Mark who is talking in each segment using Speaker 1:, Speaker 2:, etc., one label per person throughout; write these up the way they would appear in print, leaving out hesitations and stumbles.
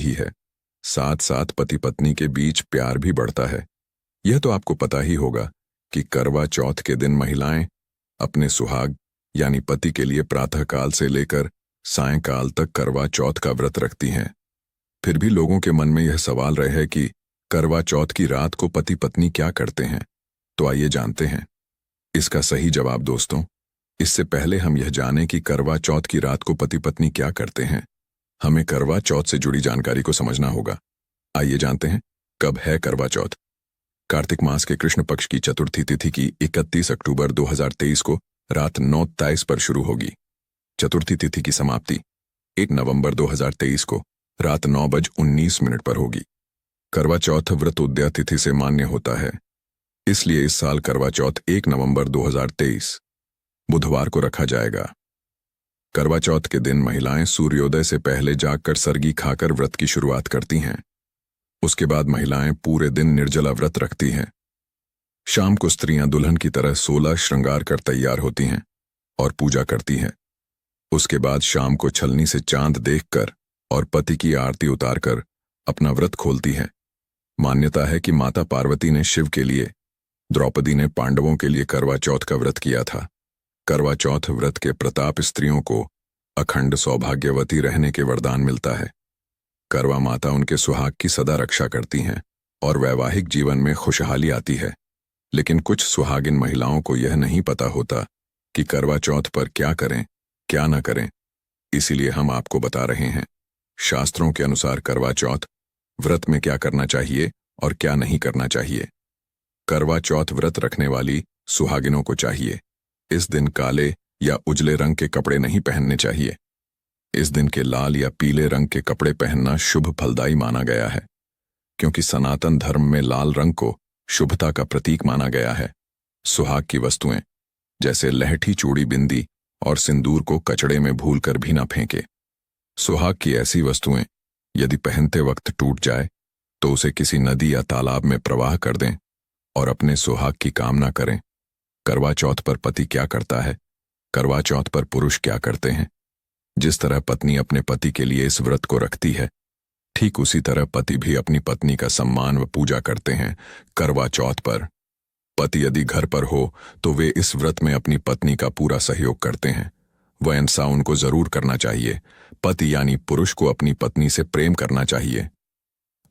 Speaker 1: ही है, साथ साथ पति पत्नी के बीच प्यार भी बढ़ता है। यह तो आपको पता ही होगा कि करवा चौथ के दिन महिलाएं अपने सुहाग यानी पति के लिए प्रातःकाल से लेकर सायंकाल तक करवा चौथ का व्रत रखती हैं। फिर भी लोगों के मन में यह सवाल रहे कि करवा चौथ की रात को पति पत्नी क्या करते हैं। तो आइए जानते हैं इसका सही जवाब दोस्तों। इससे पहले हम यह जानें कि करवा चौथ की रात को पति पत्नी क्या करते हैं, हमें करवा चौथ से जुड़ी जानकारी को समझना होगा। आइए जानते हैं कब है करवा चौथ। कार्तिक मास के कृष्ण पक्ष की चतुर्थी तिथि की 31 अक्टूबर 2023 को रात 9:23 पर शुरू होगी। चतुर्थी तिथि की समाप्ति 1 नवंबर 2023 को रात 9:19 पर होगी। करवा चौथ व्रत उदया तिथि से मान्य होता है, इसलिए इस साल करवा चौथ 1 नवंबर 2023 बुधवार को रखा जाएगा। करवा चौथ के दिन महिलाएं सूर्योदय से पहले जागकर सरगी खाकर व्रत की शुरुआत करती हैं। उसके बाद महिलाएं पूरे दिन निर्जला व्रत रखती हैं। शाम को स्त्रियां दुल्हन की तरह 16 श्रृंगार कर तैयार होती हैं और पूजा करती हैं। उसके बाद शाम को छलनी से चांद देखकर और पति की आरती उतारकर अपना व्रत खोलती हैं। मान्यता है कि माता पार्वती ने शिव के लिए, द्रौपदी ने पांडवों के लिए करवा चौथ का व्रत किया था। करवा चौथ व्रत के प्रताप स्त्रियों को अखंड सौभाग्यवती रहने के वरदान मिलता है। करवा माता उनके सुहाग की सदा रक्षा करती हैं और वैवाहिक जीवन में खुशहाली आती है। लेकिन कुछ सुहागिन महिलाओं को यह नहीं पता होता कि करवा चौथ पर क्या करें क्या न करें, इसीलिए हम आपको बता रहे हैं। शास्त्रों के अनुसार करवा चौथ व्रत में क्या करना चाहिए और क्या नहीं करना चाहिए। करवा चौथ व्रत रखने वाली सुहागिनों को चाहिए इस दिन काले या उजले रंग के कपड़े नहीं पहनने चाहिए। इस दिन के लाल या पीले रंग के कपड़े पहनना शुभ फलदायी माना गया है, क्योंकि सनातन धर्म में लाल रंग को शुभता का प्रतीक माना गया है। सुहाग की वस्तुएं जैसे लहठी, चूड़ी, बिंदी और सिंदूर को कचड़े में भूलकर भी ना फेंके। सुहाग की ऐसी वस्तुएं यदि पहनते वक्त टूट जाए तो उसे किसी नदी या तालाब में प्रवाह कर दें और अपने सुहाग की कामना करें। करवा चौथ पर पति क्या करता है, करवा चौथ पर पुरुष क्या करते हैं। जिस तरह पत्नी अपने पति के लिए इस व्रत को रखती है, ठीक उसी तरह पति भी अपनी पत्नी का सम्मान व पूजा करते हैं। करवा चौथ पर पति यदि घर पर हो तो वे इस व्रत में अपनी पत्नी का पूरा सहयोग करते हैं। वह ऐसा उनको जरूर करना चाहिए। पति यानी पुरुष को अपनी पत्नी से प्रेम करना चाहिए।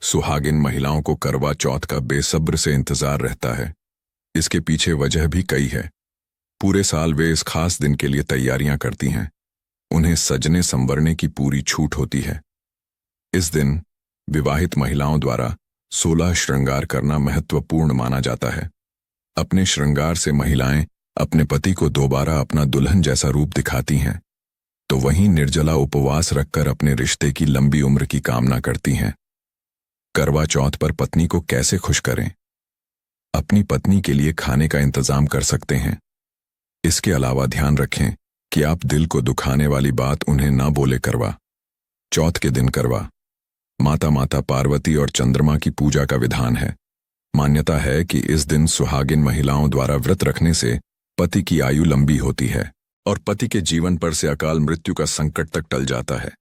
Speaker 1: सुहागिन महिलाओं को करवा चौथ का बेसब्र से इंतजार रहता है। इसके पीछे वजह भी कई है। पूरे साल वे इस खास दिन के लिए तैयारियां करती हैं। उन्हें सजने संवरने की पूरी छूट होती है। इस दिन विवाहित महिलाओं द्वारा 16 श्रृंगार करना महत्वपूर्ण माना जाता है। अपने श्रृंगार से महिलाएं अपने पति को दोबारा अपना दुल्हन जैसा रूप दिखाती हैं, तो वहीं निर्जला उपवास रखकर अपने रिश्ते की लंबी उम्र की कामना करती हैं। करवा चौथ पर पत्नी को कैसे खुश करें। अपनी पत्नी के लिए खाने का इंतजाम कर सकते हैं। इसके अलावा ध्यान रखें कि आप दिल को दुखाने वाली बात उन्हें ना बोले। करवा चौथ के दिन करवा माता पार्वती और चंद्रमा की पूजा का विधान है। मान्यता है कि इस दिन सुहागिन महिलाओं द्वारा व्रत रखने से पति की आयु लंबी होती है और पति के जीवन पर से अकाल मृत्यु का संकट तक टल जाता है।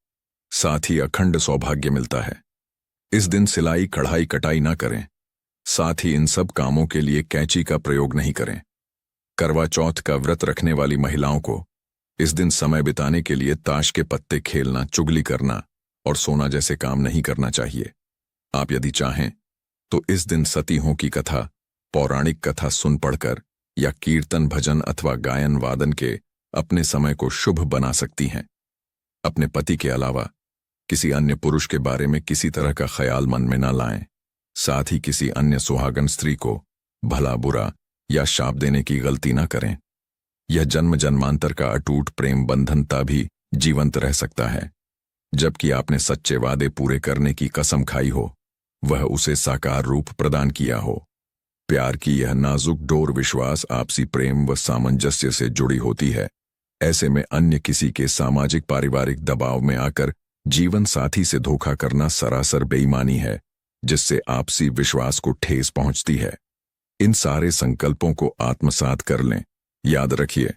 Speaker 1: साथ ही अखंड सौभाग्य मिलता है। इस दिन सिलाई, कढ़ाई, कटाई ना करें। साथ ही इन सब कामों के लिए कैंची का प्रयोग नहीं करें। करवा चौथ का व्रत रखने वाली महिलाओं को इस दिन समय बिताने के लिए ताश के पत्ते खेलना, चुगली करना और सोना जैसे काम नहीं करना चाहिए। आप यदि चाहें तो इस दिन सतीहों की कथा, पौराणिक कथा सुन पढ़कर या कीर्तन, भजन अथवा गायन वादन के अपने समय को शुभ बना सकती हैं। अपने पति के अलावा किसी अन्य पुरुष के बारे में किसी तरह का ख्याल मन में न लाएं। साथ ही किसी अन्य सुहागन स्त्री को भला बुरा या शाप देने की गलती न करें। यह जन्म जन्मांतर का अटूट प्रेम बंधनता भी जीवंत रह सकता है। जबकि आपने सच्चे वादे पूरे करने की कसम खाई हो, वह उसे साकार रूप प्रदान किया हो। प्यार की यह नाजुक डोर विश्वास, आपसी प्रेम व सामंजस्य से जुड़ी होती है। ऐसे में अन्य किसी के सामाजिक पारिवारिक दबाव में आकर जीवन साथी से धोखा करना सरासर बेईमानी है, जिससे आपसी विश्वास को ठेस पहुंचती है। इन सारे संकल्पों को आत्मसात कर लें। याद रखिए,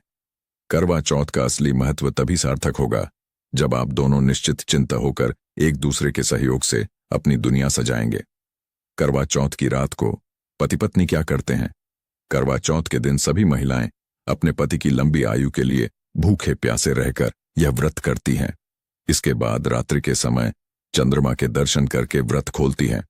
Speaker 1: करवा चौथ का असली महत्व तभी सार्थक होगा जब आप दोनों निश्चित चिंता होकर एक दूसरे के सहयोग से अपनी दुनिया सजाएंगे। करवा चौथ की रात को पति पत्नी क्या करते हैं? करवा चौथ के दिन सभी महिलाएं अपने पति की लंबी आयु के लिए भूखे प्यासे रहकर यह व्रत करती हैं। इसके बाद रात्रि के समय चंद्रमा के दर्शन करके व्रत खोलती हैं।